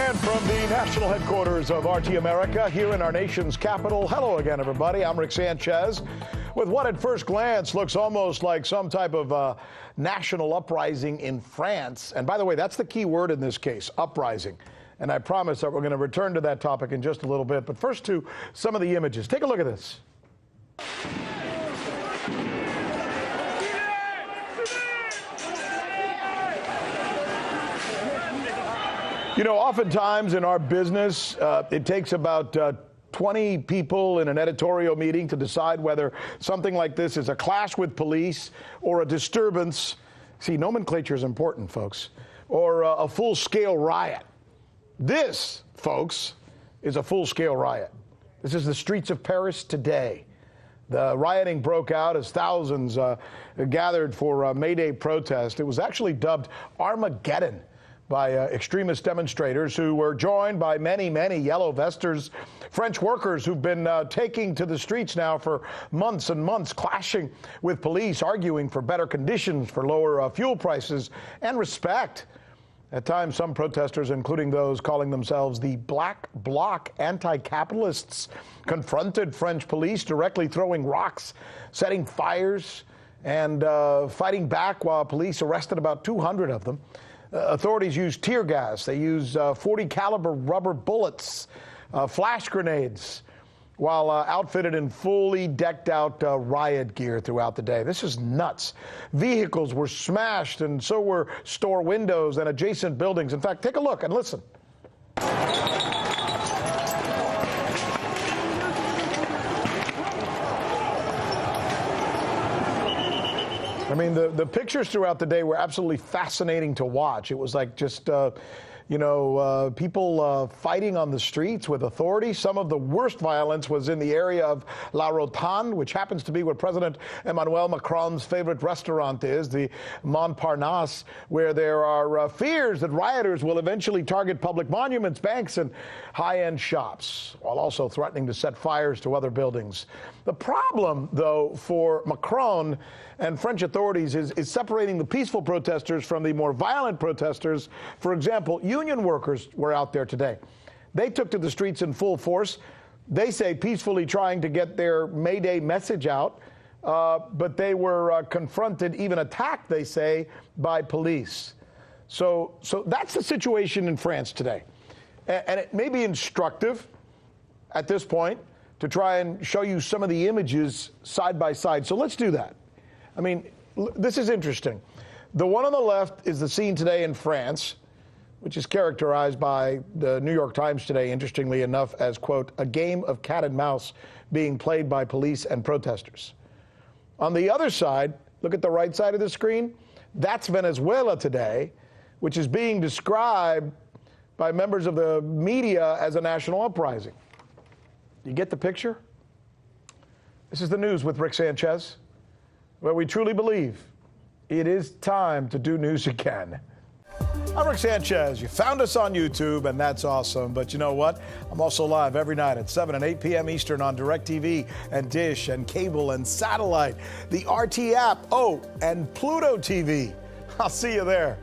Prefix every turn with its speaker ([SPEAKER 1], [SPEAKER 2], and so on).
[SPEAKER 1] again from the national headquarters of RT America here in our nation's capital. Hello again, everybody. I'm Rick Sanchez with what at first glance looks almost like some type of national uprising in France. And by the way, that's the key word in this case, uprising. And I promise that we're going to return to that topic in just a little bit. But first to some of the images. Take a look at this. You know, oftentimes in our business, it takes about 20 people in an editorial meeting to decide whether something like this is a clash with police or a disturbance. See, nomenclature is important, folks. Or a full-scale riot. This, folks, is a full-scale riot. This is the streets of Paris today. The rioting broke out as thousands gathered for a May Day protest. It was actually dubbed Armageddon by extremist demonstrators who were joined by many, many yellow vesters, French workers who've been taking to the streets now for months and months, clashing with police, arguing for better conditions, for lower fuel prices, and respect. At times, some protesters, including those calling themselves the bloc anti-capitalists, confronted French police, directly throwing rocks, setting fires, and fighting back while police arrested about 200 of them. Authorities used tear gas. They used .40 caliber rubber bullets, flash grenades, while outfitted in fully decked out riot gear throughout the day. This is nuts. Vehicles were smashed, and so were store windows and adjacent buildings. In fact, take a look and listen. I mean, the pictures throughout the day were absolutely fascinating to watch. It was like just, people fighting on the streets with authorities. Some of the worst violence was in the area of La Rotonde, which happens to be where President Emmanuel Macron's favorite restaurant is, the Montparnasse, where there are fears that rioters will eventually target public monuments, banks, and high-end shops, while also threatening to set fires to other buildings. The problem, though, for Macron and French authorities is separating the peaceful protesters from the more violent protesters. For example, union workers were out there today. They took to the streets in full force. They say peacefully trying to get their May Day message out, but they were confronted, even attacked, they say, by police. So that's the situation in France today. And it may be instructive at this point to try and show you some of the images side by side. So let's do that. I mean, this is interesting. The one on the left is the scene today in France, which is characterized by the New York Times today, interestingly enough, as, quote, a game of cat and mouse being played by police and protesters. On the other side, look at the right side of the screen. That's Venezuela today, which is being described by members of the media as a national uprising. You get the picture? This is the news with Rick Sanchez, where we truly believe it is time to do news again. I'm Rick Sanchez. You found us on YouTube, and that's awesome. But you know what? I'm also live every night at 7 and 8 p.m. Eastern on DirecTV and Dish and cable and satellite, the RT app, and Pluto TV. I'll see you there.